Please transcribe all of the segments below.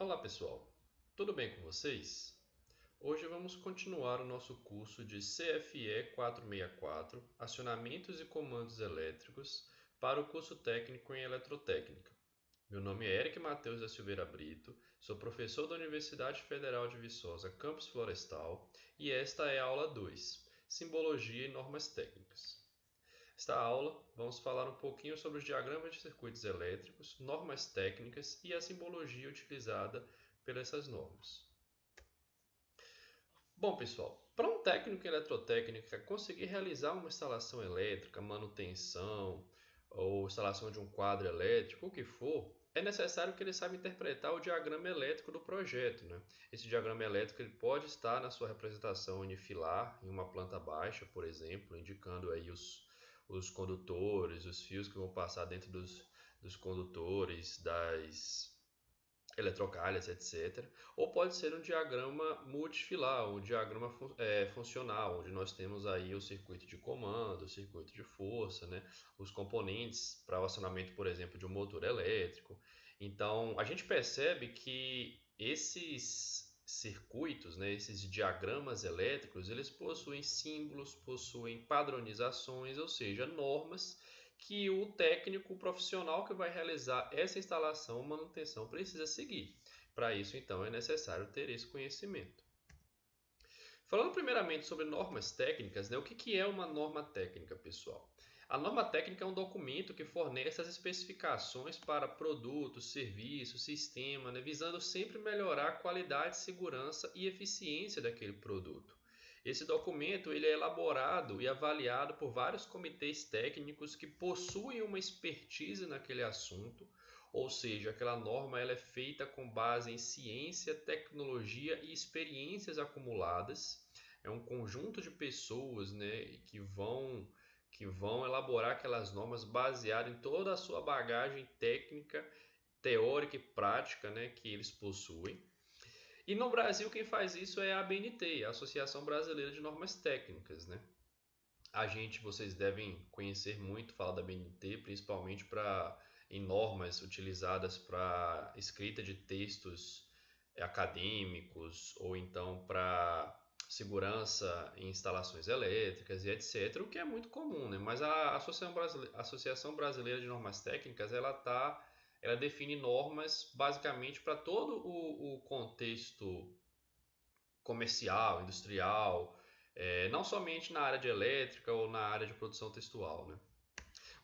Olá pessoal, tudo bem com vocês? Hoje vamos continuar o nosso curso de CFE 464, Acionamentos e Comandos Elétricos, para o curso técnico em Eletrotécnica. Meu nome é Eric Matheus da Silveira Brito, sou professor da Universidade Federal de Viçosa, Campus Florestal, e esta é a aula 2, Simbologia e Normas Técnicas. Nesta aula, vamos falar um pouquinho sobre os diagramas de circuitos elétricos, normas técnicas e a simbologia utilizada pelas essas normas. Bom, pessoal, para um técnico em eletrotécnica conseguir realizar uma instalação elétrica, manutenção ou instalação de um quadro elétrico, o que for, é necessário que ele saiba interpretar o diagrama elétrico do projeto, né? Esse diagrama elétrico ele pode estar na sua representação unifilar, em uma planta baixa, por exemplo, indicando aí os condutores, os fios que vão passar dentro dos condutores, das eletrocalhas, etc. Ou pode ser um diagrama multifilar, um diagrama funcional, onde nós temos aí o circuito de comando, o circuito de força, né? Os componentes para o acionamento, por exemplo, de um motor elétrico. Então, a gente percebe que esses circuitos, né, esses diagramas elétricos, eles possuem símbolos, possuem padronizações, ou seja, normas que o técnico profissional que vai realizar essa instalação ou manutenção precisa seguir. Para isso, então, é necessário ter esse conhecimento. Falando primeiramente sobre normas técnicas, né, o que é uma norma técnica, pessoal? A norma técnica é um documento que fornece as especificações para produtos, serviços, sistema, né, visando sempre melhorar a qualidade, segurança e eficiência daquele produto. Esse documento ele é elaborado e avaliado por vários comitês técnicos que possuem uma expertise naquele assunto, ou seja, aquela norma ela é feita com base em ciência, tecnologia e experiências acumuladas. É um conjunto de pessoas, né, que vão elaborar aquelas normas baseado em toda a sua bagagem técnica, teórica e prática, né, que eles possuem. E no Brasil quem faz isso é a ABNT, a Associação Brasileira de Normas Técnicas, né? Vocês devem conhecer muito, falar da ABNT, principalmente em normas utilizadas para escrita de textos acadêmicos ou então para segurança em instalações elétricas e etc, o que é muito comum, né? Mas a Associação Brasileira de Normas Técnicas, ela define normas basicamente para todo o contexto comercial, industrial, não somente na área de elétrica ou na área de produção textual, né?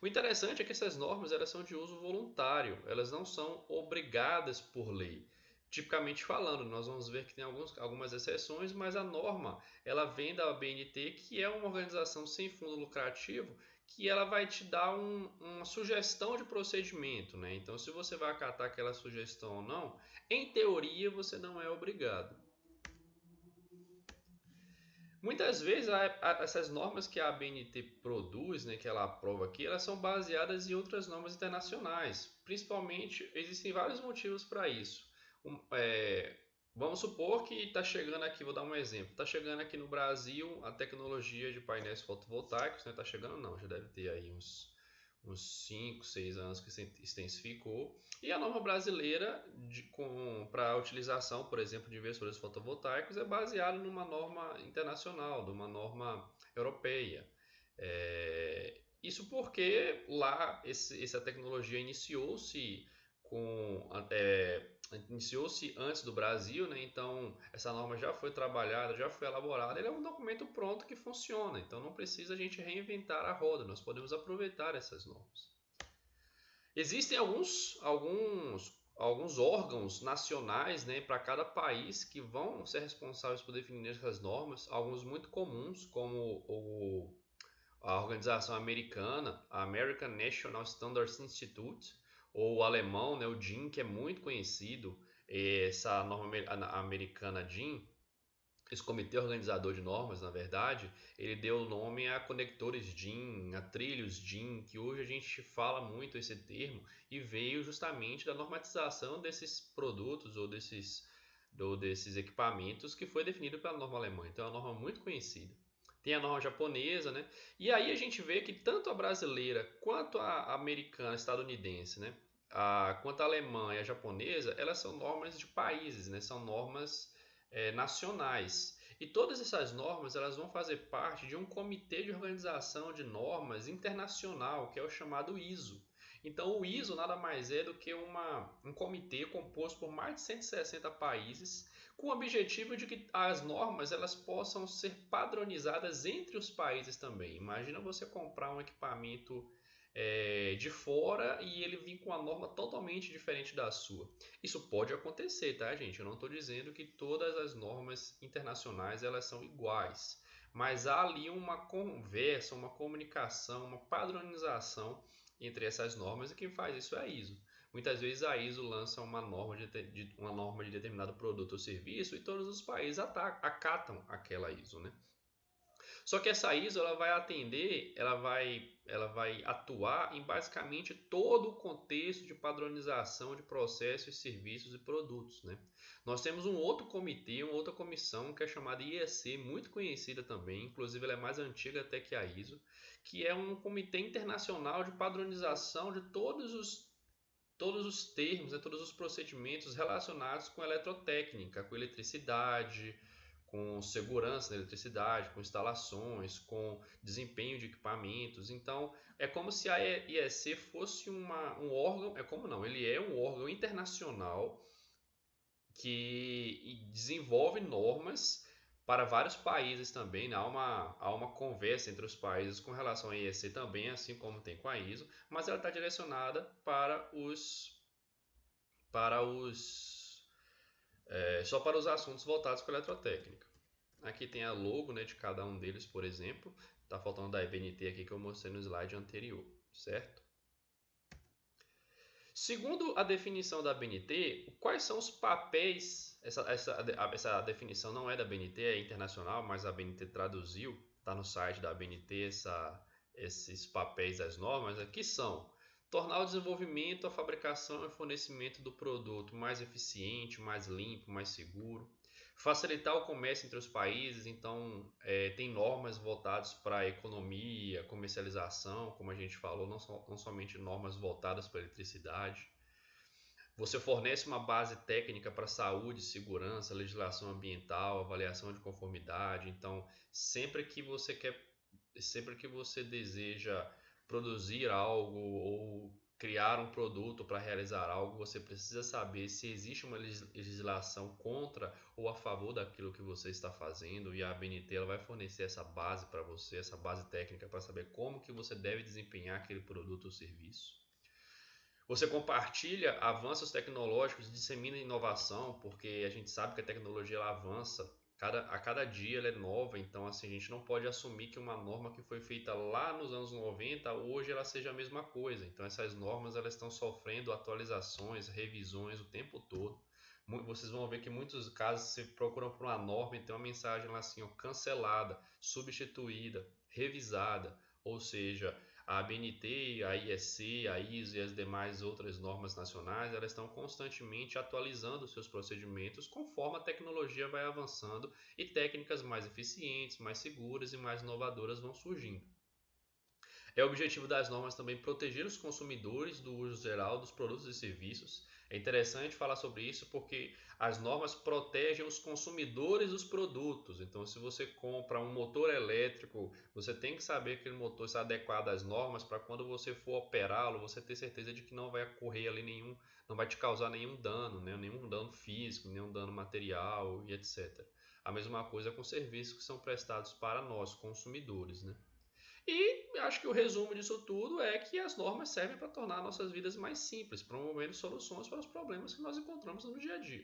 O interessante é que essas normas elas são de uso voluntário, elas não são obrigadas por lei. Tipicamente falando, nós vamos ver que tem algumas exceções, mas a norma ela vem da BNT, que é uma organização sem fundo lucrativo, que ela vai te dar uma sugestão de procedimento, né? Então, se você vai acatar aquela sugestão ou não, em teoria você não é obrigado. Muitas vezes essas normas que a ABNT produz, né, que ela aprova aqui, elas são baseadas em outras normas internacionais. Principalmente, existem vários motivos para isso. Um, é, Vamos supor que está chegando aqui, vou dar um exemplo, está chegando aqui no Brasil a tecnologia de painéis fotovoltaicos, né? Está chegando não, já deve ter aí uns 5, 6 anos que se intensificou. E a norma brasileira para a utilização, por exemplo, de inversores fotovoltaicos é baseada numa norma internacional, numa norma europeia. Isso porque lá essa tecnologia com iniciou-se antes do Brasil, né? Então essa norma já foi trabalhada, já foi elaborada. Ele é um documento pronto que funciona, então não precisa a gente reinventar a roda, nós podemos aproveitar essas normas. Existem alguns órgãos nacionais, né, para cada país que vão ser responsáveis por definir essas normas, alguns muito comuns, como a organização americana, a American National Standards Institute, ou o alemão, né, o DIN, que é muito conhecido, essa norma americana DIN, esse comitê organizador de normas, na verdade, ele deu nome a conectores DIN, a trilhos DIN, que hoje a gente fala muito esse termo, e veio justamente da normatização desses produtos ou desses equipamentos que foi definido pela norma alemã. Então é uma norma muito conhecida. Tem a norma japonesa, né? E aí a gente vê que tanto a brasileira quanto a americana, estadunidense, né? quanto a alemã e a japonesa, elas são normas de países, né? São normas nacionais. E todas essas normas elas vão fazer parte de um comitê de organização de normas internacional, que é o chamado ISO. Então, o ISO nada mais é do que um comitê composto por mais de 160 países, com o objetivo de que as normas elas possam ser padronizadas entre os países também. Imagina você comprar um equipamento de fora e ele vir com uma norma totalmente diferente da sua. Isso pode acontecer, tá, gente? Eu não estou dizendo que todas as normas internacionais elas são iguais, mas há ali uma conversa, uma comunicação, uma padronização entre essas normas e quem faz isso é a ISO. Muitas vezes a ISO lança uma norma de determinado produto ou serviço e todos os países acatam aquela ISO, né? Só que essa ISO ela vai atender, ela vai atuar em basicamente todo o contexto de padronização de processos, serviços e produtos, né? Nós temos um outro comitê, uma outra comissão que é chamada IEC, muito conhecida também, inclusive ela é mais antiga até que a ISO, que é um comitê internacional de padronização de todos os termos, né, todos os procedimentos relacionados com eletrotécnica, com eletricidade, com segurança da eletricidade, com instalações, com desempenho de equipamentos. Então, é como se a IEC fosse um órgão, é como não, ele é um órgão internacional que desenvolve normas para vários países também, né? Há uma conversa entre os países com relação à IEC também, assim como tem com a ISO, mas ela está direcionada só para os assuntos voltados para a eletrotécnica. Aqui tem a logo, né, de cada um deles, por exemplo. Está faltando da ABNT aqui que eu mostrei no slide anterior, certo? Segundo a definição da ABNT, quais são os papéis? Essa definição não é da ABNT, é internacional, mas a ABNT traduziu, está no site da ABNT esses papéis das normas, que são tornar o desenvolvimento, a fabricação e o fornecimento do produto mais eficiente, mais limpo, mais seguro. Facilitar o comércio entre os países, então tem normas voltadas para a economia, comercialização, como a gente falou, não somente normas voltadas para a eletricidade. Você fornece uma base técnica para saúde, segurança, legislação ambiental, avaliação de conformidade. Então, sempre que você deseja produzir algo ou criar um produto para realizar algo, você precisa saber se existe uma legislação contra ou a favor daquilo que você está fazendo, e a ABNT ela vai fornecer essa base para você, essa base técnica para saber como que você deve desempenhar aquele produto ou serviço. Você compartilha avanços tecnológicos, dissemina inovação, porque a gente sabe que a tecnologia ela avança, a cada dia ela é nova, então assim, a gente não pode assumir que uma norma que foi feita lá nos anos 90, hoje ela seja a mesma coisa. Então essas normas elas estão sofrendo atualizações, revisões o tempo todo. Vocês vão ver que em muitos casos você procuram por uma norma e tem uma mensagem lá assim, ó, cancelada, substituída, revisada, ou seja, a ABNT, a IEC, a ISO e as demais outras normas nacionais, elas estão constantemente atualizando seus procedimentos conforme a tecnologia vai avançando e técnicas mais eficientes, mais seguras e mais inovadoras vão surgindo. É o objetivo das normas também proteger os consumidores do uso geral dos produtos e serviços. É interessante falar sobre isso porque as normas protegem os consumidores dos produtos. Então, se você compra um motor elétrico, você tem que saber que aquele motor está adequado às normas para quando você for operá-lo, você ter certeza de que não vai ocorrer ali não vai te causar nenhum dano, né? Nenhum dano físico, nenhum dano material e etc. A mesma coisa com serviços que são prestados para nós, consumidores, né? E acho que o resumo disso tudo é que as normas servem para tornar nossas vidas mais simples, promovendo soluções para os problemas que nós encontramos no dia a dia.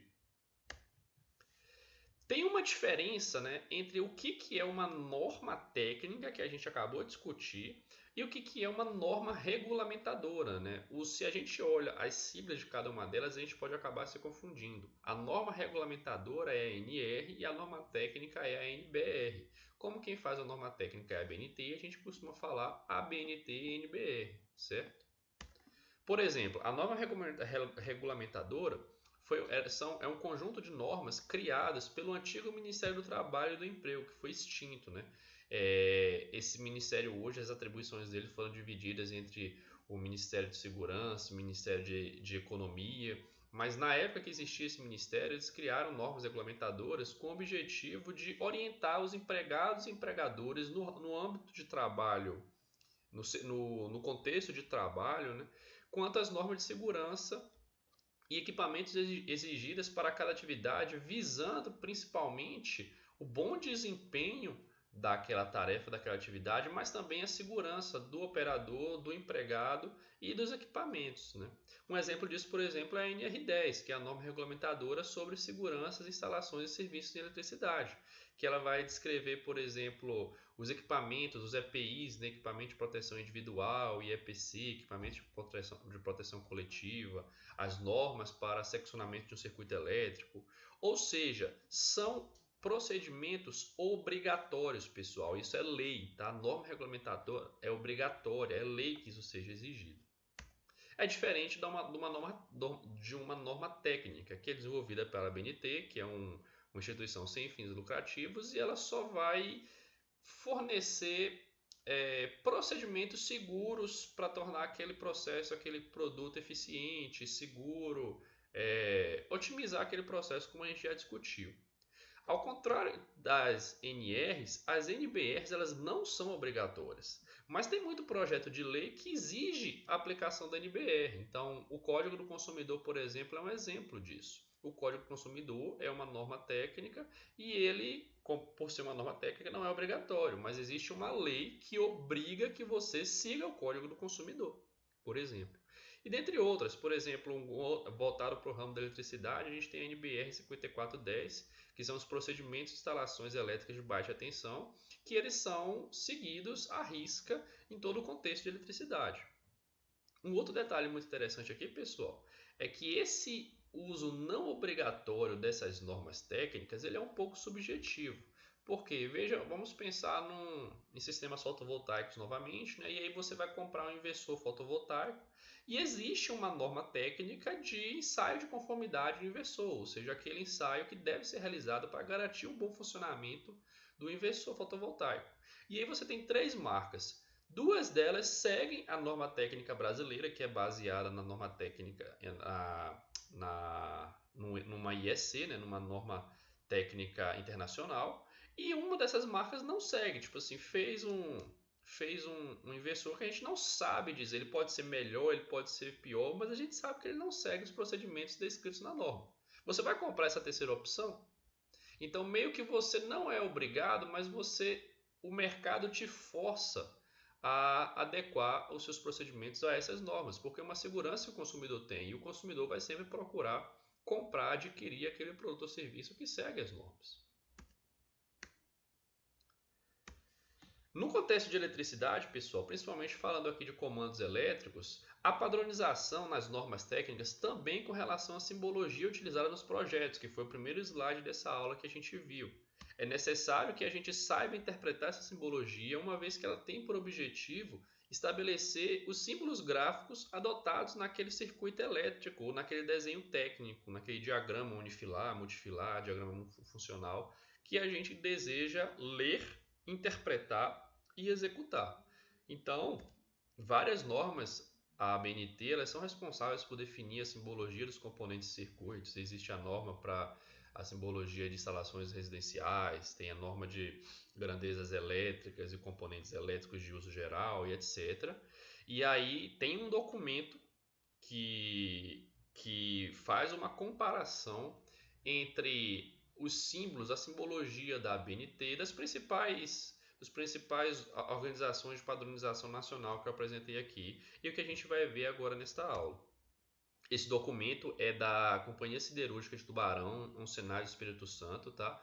Tem uma diferença, né, entre o que é uma norma técnica, que a gente acabou de discutir, e o que é uma norma regulamentadora. Né? Se a gente olha as siglas de cada uma delas, a gente pode acabar se confundindo. A norma regulamentadora é a NR e a norma técnica é a NBR. Como quem faz a norma técnica é a ABNT, a gente costuma falar ABNT e NBR, certo? Por exemplo, a norma regulamentadora é um conjunto de normas criadas pelo antigo Ministério do Trabalho e do Emprego, que foi extinto. Né? Esse ministério hoje, as atribuições dele foram divididas entre o Ministério de Segurança, o Ministério de Economia, mas na época que existia esse ministério, eles criaram normas regulamentadoras com o objetivo de orientar os empregados e empregadores no âmbito de trabalho, no contexto de trabalho, né, quanto às normas de segurança e equipamentos exigidas para cada atividade, visando principalmente o bom desempenho daquela tarefa, daquela atividade, mas também a segurança do operador, do empregado e dos equipamentos, né? Um exemplo disso, por exemplo, é a NR10, que é a norma regulamentadora sobre segurança, instalações e serviços de eletricidade, que ela vai descrever, por exemplo, os equipamentos, os EPIs, né, equipamento de proteção individual, IEPC, equipamento de proteção coletiva, as normas para seccionamento de um circuito elétrico, ou seja, são procedimentos obrigatórios, pessoal. Isso é lei, tá? A norma regulamentadora é obrigatória, é lei que isso seja exigido. É diferente de uma norma técnica, que é desenvolvida pela ABNT, que é uma instituição sem fins lucrativos, e ela só vai fornecer procedimentos seguros para tornar aquele processo, aquele produto eficiente, seguro, otimizar aquele processo como a gente já discutiu. Ao contrário das NRs, as NBRs elas não são obrigatórias, mas tem muito projeto de lei que exige a aplicação da NBR. Então, o Código do Consumidor, por exemplo, é um exemplo disso. O Código do Consumidor é uma norma técnica e ele, por ser uma norma técnica, não é obrigatório, mas existe uma lei que obriga que você siga o Código do Consumidor, por exemplo. E dentre outras, por exemplo, voltado para o ramo da eletricidade, a gente tem a NBR 5410, que são os procedimentos de instalações elétricas de baixa tensão, que eles são seguidos à risca em todo o contexto de eletricidade. Um outro detalhe muito interessante aqui, pessoal, é que esse uso não obrigatório dessas normas técnicas ele é um pouco subjetivo. Porque, veja, vamos pensar em sistemas fotovoltaicos novamente, né? E aí você vai comprar um inversor fotovoltaico e existe uma norma técnica de ensaio de conformidade do inversor, ou seja, aquele ensaio que deve ser realizado para garantir o bom funcionamento do inversor fotovoltaico. E aí você tem três marcas. Duas delas seguem a norma técnica brasileira, que é baseada na norma técnica, numa IEC, né? Numa norma técnica internacional. E uma dessas marcas não segue, tipo assim, fez um inversor que a gente não sabe dizer, ele pode ser melhor, ele pode ser pior, mas a gente sabe que ele não segue os procedimentos descritos na norma. Você vai comprar essa terceira opção? Então meio que você não é obrigado, mas o mercado te força a adequar os seus procedimentos a essas normas, porque é uma segurança que o consumidor tem e o consumidor vai sempre procurar comprar, adquirir aquele produto ou serviço que segue as normas. No contexto de eletricidade, pessoal, principalmente falando aqui de comandos elétricos, a padronização nas normas técnicas também com relação à simbologia utilizada nos projetos, que foi o primeiro slide dessa aula que a gente viu. É necessário que a gente saiba interpretar essa simbologia, uma vez que ela tem por objetivo estabelecer os símbolos gráficos adotados naquele circuito elétrico, ou naquele desenho técnico, naquele diagrama unifilar, multifilar, diagrama funcional, que a gente deseja ler, interpretar e executar. Então, várias normas, a ABNT, elas são responsáveis por definir a simbologia dos componentes de circuitos. Existe a norma para a simbologia de instalações residenciais, tem a norma de grandezas elétricas e componentes elétricos de uso geral e etc. E aí tem um documento que faz uma comparação entre os símbolos, a simbologia da ABNT, das principais organizações de padronização nacional que eu apresentei aqui e o que a gente vai ver agora nesta aula. Esse documento é da Companhia Siderúrgica de Tubarão, um cenário do Espírito Santo, tá?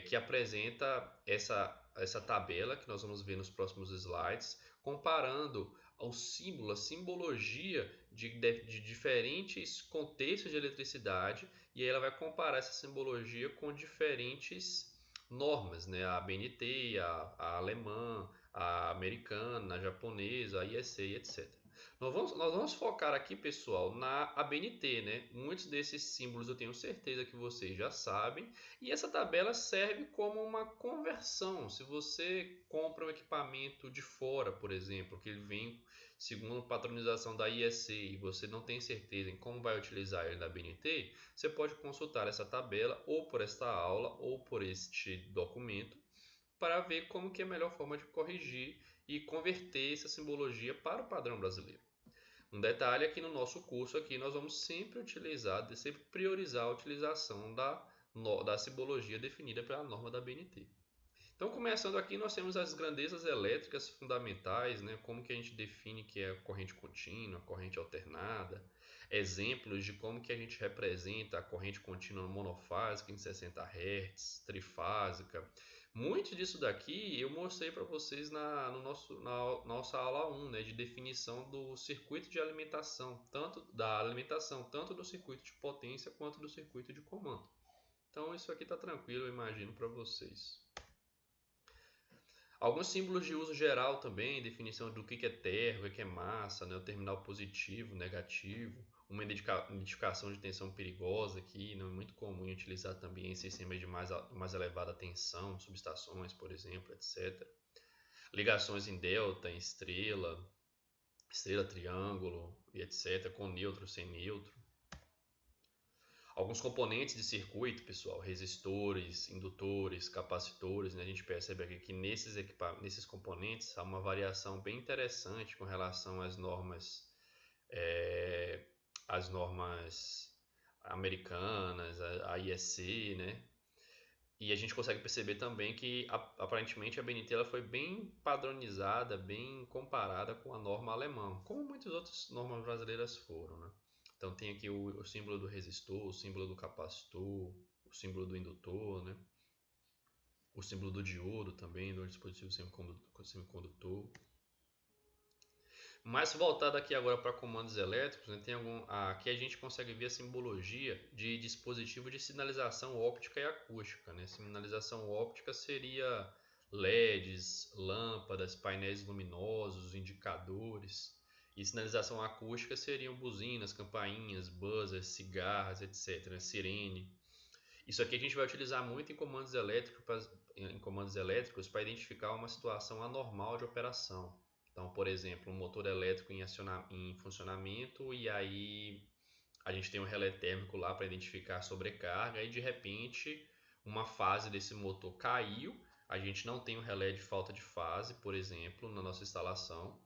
Que apresenta essa tabela que nós vamos ver nos próximos slides, comparando ao símbolo, a simbologia de diferentes contextos de eletricidade, e aí ela vai comparar essa simbologia com diferentes normas, né? A ABNT, a alemã, a americana, a japonesa, a IEC, etc. Nós vamos focar aqui, pessoal, na ABNT, né? Muitos desses símbolos eu tenho certeza que vocês já sabem. E essa tabela serve como uma conversão. Se você compra um equipamento de fora, por exemplo, que ele vem segundo padronização da IEC, e você não tem certeza em como vai utilizar ele na BNT, você pode consultar essa tabela ou por esta aula ou por este documento para ver como que é a melhor forma de corrigir e converter essa simbologia para o padrão brasileiro. Um detalhe é que no nosso curso aqui nós vamos sempre utilizar, sempre priorizar a utilização da simbologia definida pela norma da BNT. Então, começando aqui, nós temos as grandezas elétricas fundamentais, né? Como que a gente define que é corrente contínua, corrente alternada, exemplos de como que a gente representa a corrente contínua monofásica em 60 Hz, trifásica. Muito disso daqui eu mostrei para vocês na nossa aula 1, né, de definição do circuito de alimentação, tanto do circuito de potência quanto do circuito de comando. Então, isso aqui está tranquilo, eu imagino, para vocês. Alguns símbolos de uso geral também, definição do que é terra, o que é massa, né? O terminal positivo, negativo, uma identificação de tensão perigosa aqui, não é muito comum utilizar também em sistemas de mais elevada tensão, subestações, por exemplo, etc. Ligações em delta, em estrela, triângulo e etc, com neutro, sem neutro. Alguns componentes de circuito, pessoal, resistores, indutores, capacitores, né? A gente percebe aqui que nesses componentes há uma variação bem interessante com relação às normas americanas, a IEC, né? E a gente consegue perceber também que aparentemente a BNT ela foi bem padronizada, bem comparada com a norma alemã, como muitas outras normas brasileiras foram, né? Então tem aqui o símbolo do resistor, o símbolo do capacitor, o símbolo do indutor, né? O símbolo do diodo também, do dispositivo semicondutor. Mais voltado aqui agora para comandos elétricos, né, aqui a gente consegue ver a simbologia de dispositivo de sinalização óptica e acústica. Né? Sinalização óptica seria LEDs, lâmpadas, painéis luminosos, indicadores. E sinalização acústica seriam buzinas, campainhas, buzzers, cigarras, etc. Sirene. Isso aqui a gente vai utilizar muito em comandos elétricos para identificar uma situação anormal de operação. Então, por exemplo, um motor elétrico em funcionamento e aí a gente tem um relé térmico lá para identificar a sobrecarga e de repente uma fase desse motor caiu, a gente não tem um relé de falta de fase, por exemplo, na nossa instalação.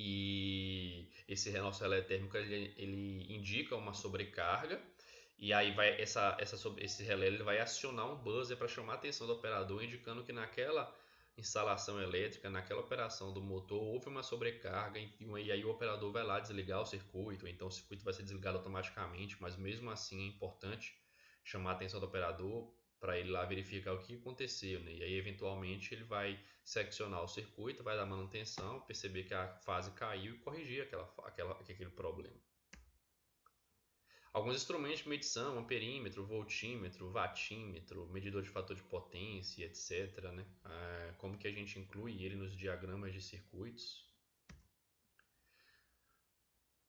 E esse nosso relé térmico ele indica uma sobrecarga e aí esse relé ele vai acionar um buzzer para chamar a atenção do operador, indicando que naquela instalação elétrica, naquela operação do motor, houve uma sobrecarga e aí o operador vai lá desligar o circuito, então o circuito vai ser desligado automaticamente, mas mesmo assim é importante chamar a atenção do operador para ele lá verificar o que aconteceu, né? E aí eventualmente ele vai seccionar o circuito, vai dar manutenção, perceber que a fase caiu e corrigir aquele problema. Alguns instrumentos de medição, amperímetro, voltímetro, watímetro, medidor de fator de potência, etc. Né? Como que a gente inclui ele nos diagramas de circuitos.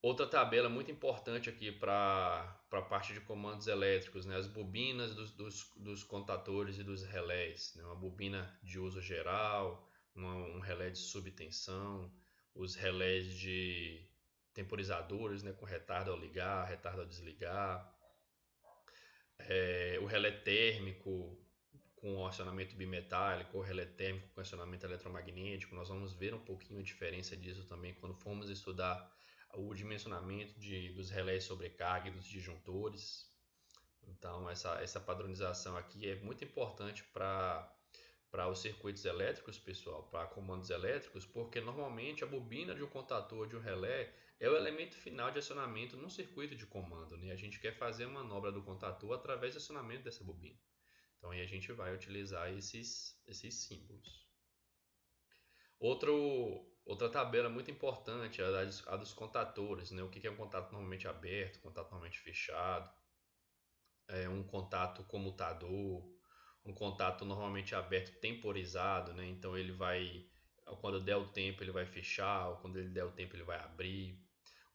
Outra tabela muito importante aqui para a parte de comandos elétricos, né? As bobinas dos contatores e dos relés. Né? Uma bobina de uso geral, um relé de subtensão, os relés de temporizadores, né? Com retardo ao ligar, retardo ao desligar. O relé térmico com acionamento bimetálico, o relé térmico com acionamento eletromagnético. Nós vamos ver um pouquinho a diferença disso também quando formos estudar o dimensionamento dos relés sobrecarga e dos disjuntores. Então, essa padronização aqui é muito importante para os circuitos elétricos, pessoal, para comandos elétricos, porque normalmente a bobina de um contator de um relé é o elemento final de acionamento num circuito de comando. Né? A gente quer fazer a manobra do contator através do acionamento dessa bobina. Então, aí a gente vai utilizar esses símbolos. Outra tabela muito importante é a dos contatores, né? O que é um contato normalmente aberto, contato normalmente fechado, um contato comutador, um contato normalmente aberto temporizado, né? Então ele vai, quando der o tempo ele vai fechar, ou quando ele der o tempo ele vai abrir.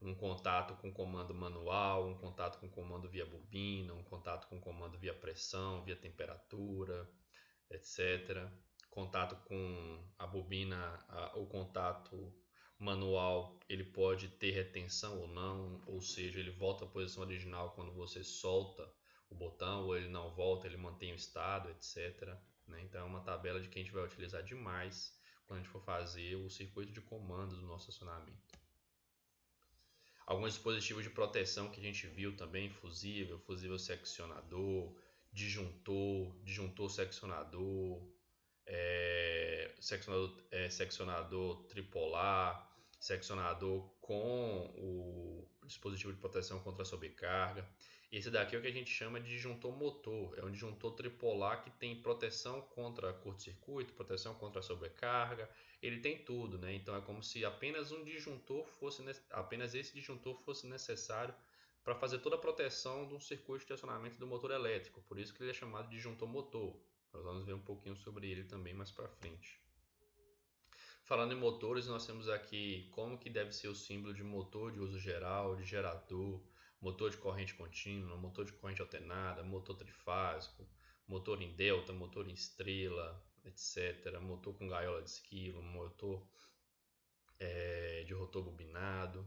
Um contato com comando manual, um contato com comando via bobina, um contato com comando via pressão, via temperatura, etc. Contato com a bobina, manual, ele pode ter retenção ou não, ou seja, ele volta à posição original quando você solta o botão, ou ele não volta, ele mantém o estado, etc. Né? Então é uma tabela de que a gente vai utilizar demais quando a gente for fazer o circuito de comando do nosso acionamento. Alguns dispositivos de proteção que a gente viu também, fusível seccionador, disjuntor seccionador, seccionador tripolar, seccionador com o dispositivo de proteção contra a sobrecarga. Esse daqui é o que a gente chama de disjuntor motor, é um disjuntor tripolar que tem proteção contra curto-circuito, proteção contra a sobrecarga, ele tem tudo, né? Então é como se apenas apenas esse disjuntor fosse necessário para fazer toda a proteção do circuito de acionamento do motor elétrico, por isso que ele é chamado de disjuntor motor. Nós vamos ver um pouquinho sobre ele também mais para frente. Falando em motores, nós temos aqui como que deve ser o símbolo de motor de uso geral, de gerador, motor de corrente contínua, motor de corrente alternada, motor trifásico, motor em delta, motor em estrela, etc. Motor com gaiola de esquilo, motor de rotor bobinado.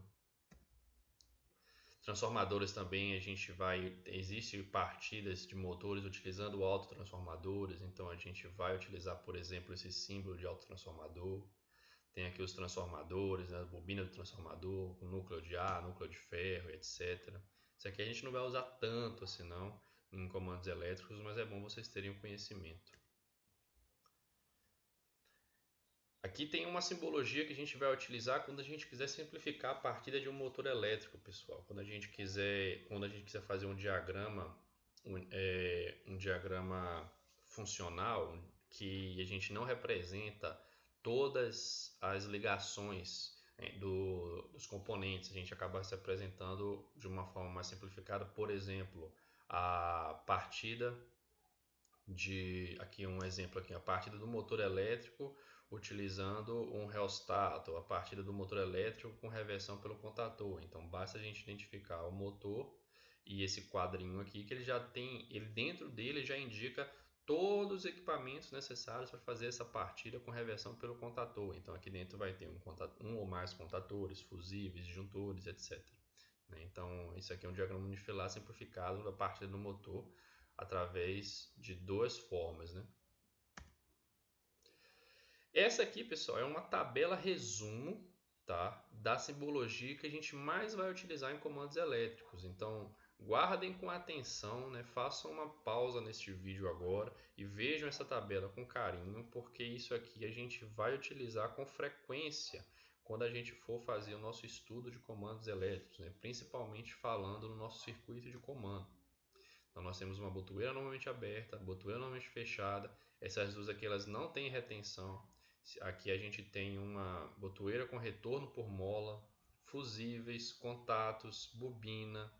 Transformadores também existe partidas de motores utilizando autotransformadores, então a gente vai utilizar, por exemplo, esse símbolo de autotransformador. Tem aqui os transformadores, né, bobina do transformador, com núcleo de ar, núcleo de ferro, etc. Isso aqui a gente não vai usar tanto assim não em comandos elétricos, mas é bom vocês terem o conhecimento. Aqui tem uma simbologia que a gente vai utilizar quando a gente quiser simplificar a partida de um motor elétrico, pessoal. Quando a gente quiser fazer um diagrama, um diagrama funcional, que a gente não representa todas as ligações dos componentes, a gente acaba se apresentando de uma forma mais simplificada. Por exemplo, a partida aqui um exemplo aqui, a partida do motor elétrico utilizando um rheostato, a partida do motor elétrico com reversão pelo contator. Então basta a gente identificar o motor e esse quadrinho aqui que ele já tem, ele dentro dele já indica todos os equipamentos necessários para fazer essa partida com reversão pelo contator. Então aqui dentro vai ter um ou mais contatores, fusíveis, disjuntores, etc. Então isso aqui é um diagrama unifilar simplificado da partida do motor através de duas formas, né? Essa aqui, pessoal, é uma tabela resumo, tá, da simbologia que a gente mais vai utilizar em comandos elétricos. Então, guardem com atenção, né? Façam uma pausa neste vídeo agora e vejam essa tabela com carinho, porque isso aqui a gente vai utilizar com frequência quando a gente for fazer o nosso estudo de comandos elétricos, né? Principalmente falando no nosso circuito de comando. Então nós temos uma botoeira normalmente aberta, botoeira normalmente fechada. Essas duas aqui elas não têm retenção. Aqui a gente tem uma botoeira com retorno por mola, fusíveis, contatos, bobina,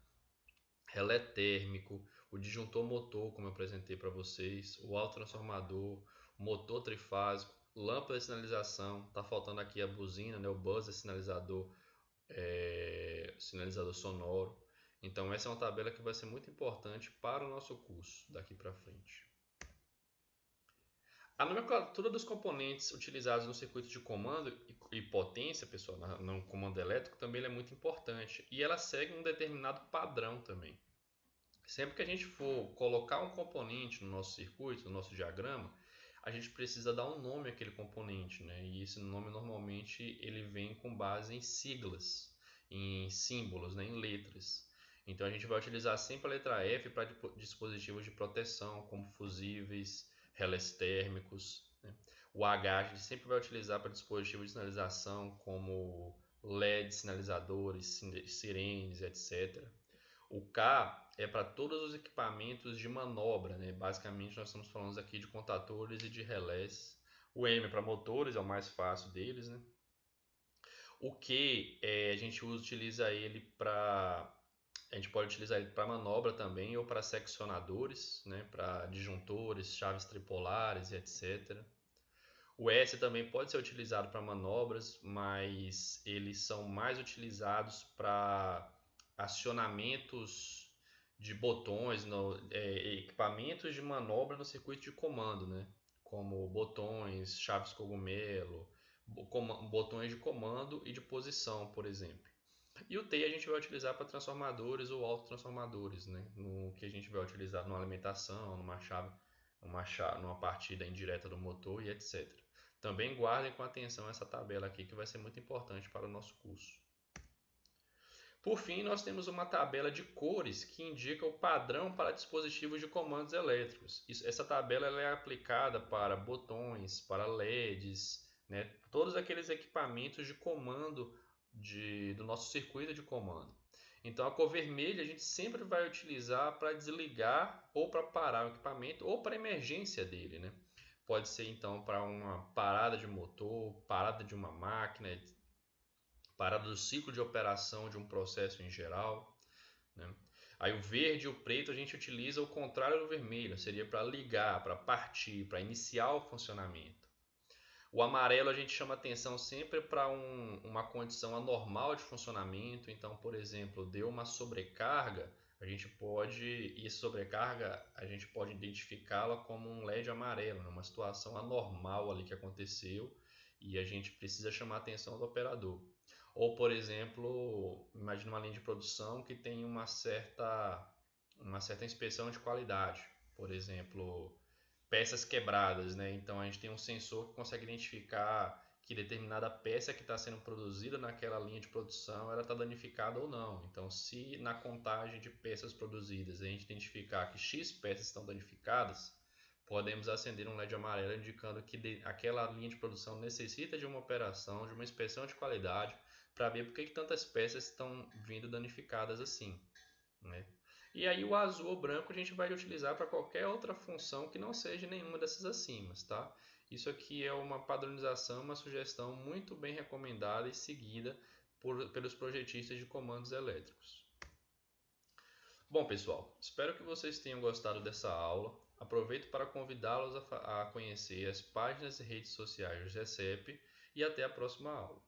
relé térmico, o disjuntor motor, como eu apresentei para vocês, o autotransformador, motor trifásico, lâmpada de sinalização. Está faltando aqui a buzina, né? O buzzer sinalizador sonoro. Então essa é uma tabela que vai ser muito importante para o nosso curso daqui para frente. A nomenclatura dos componentes utilizados no circuito de comando e potência, pessoal, no comando elétrico, também é muito importante. E ela segue um determinado padrão também. Sempre que a gente for colocar um componente no nosso circuito, no nosso diagrama, a gente precisa dar um nome àquele componente, né? E esse nome normalmente ele vem com base em siglas, em símbolos, né? Em letras. Então a gente vai utilizar sempre a letra F para dispositivos de proteção, como fusíveis, relés térmicos, né? O H a gente sempre vai utilizar para dispositivos de sinalização, como LED, sinalizadores, sirenes, etc. O K é para todos os equipamentos de manobra, né? Basicamente nós estamos falando aqui de contatores e de relés. O M é para motores, é o mais fácil deles, né? O Q a gente utiliza ele para a gente pode utilizar ele para manobra também ou para seccionadores, né? Para disjuntores, chaves tripolares e etc. O S também pode ser utilizado para manobras, mas eles são mais utilizados para acionamentos de botões, equipamentos de manobra no circuito de comando, né? Como botões, chaves cogumelo, botões de comando e de posição, por exemplo. E o T a gente vai utilizar para transformadores ou autotransformadores, né? No que a gente vai utilizar numa alimentação, numa partida indireta do motor e etc. Também guardem com atenção essa tabela aqui que vai ser muito importante para o nosso curso. Por fim, nós temos uma tabela de cores que indica o padrão para dispositivos de comandos elétricos. Essa tabela ela é aplicada para botões, para LEDs, né? Todos aqueles equipamentos de comando do nosso circuito de comando. Então a cor vermelha a gente sempre vai utilizar para desligar ou para parar o equipamento ou para emergência dele, né? Pode ser então para uma parada de motor, parada de uma máquina, parada do ciclo de operação de um processo em geral, né? Aí o verde e o preto a gente utiliza o contrário do vermelho, seria para ligar, para partir, para iniciar o funcionamento. O amarelo a gente chama atenção sempre para uma condição anormal de funcionamento, então, por exemplo, deu uma sobrecarga, e essa sobrecarga a gente pode identificá-la como um LED amarelo, uma situação anormal ali que aconteceu e a gente precisa chamar a atenção do operador. Ou, por exemplo, imagine uma linha de produção que tem uma certa inspeção de qualidade. Por exemplo, peças quebradas, né? Então a gente tem um sensor que consegue identificar que determinada peça que está sendo produzida naquela linha de produção ela está danificada ou não. Então, se na contagem de peças produzidas a gente identificar que X peças estão danificadas, podemos acender um LED amarelo indicando que aquela linha de produção necessita de uma operação, de uma inspeção de qualidade, para ver por que tantas peças estão vindo danificadas assim, né? E aí o azul ou branco a gente vai utilizar para qualquer outra função que não seja nenhuma dessas acima, tá? Isso aqui é uma padronização, uma sugestão muito bem recomendada e seguida pelos projetistas de comandos elétricos. Bom, pessoal, espero que vocês tenham gostado dessa aula. Aproveito para convidá-los a conhecer as páginas e redes sociais do GCEP e até a próxima aula.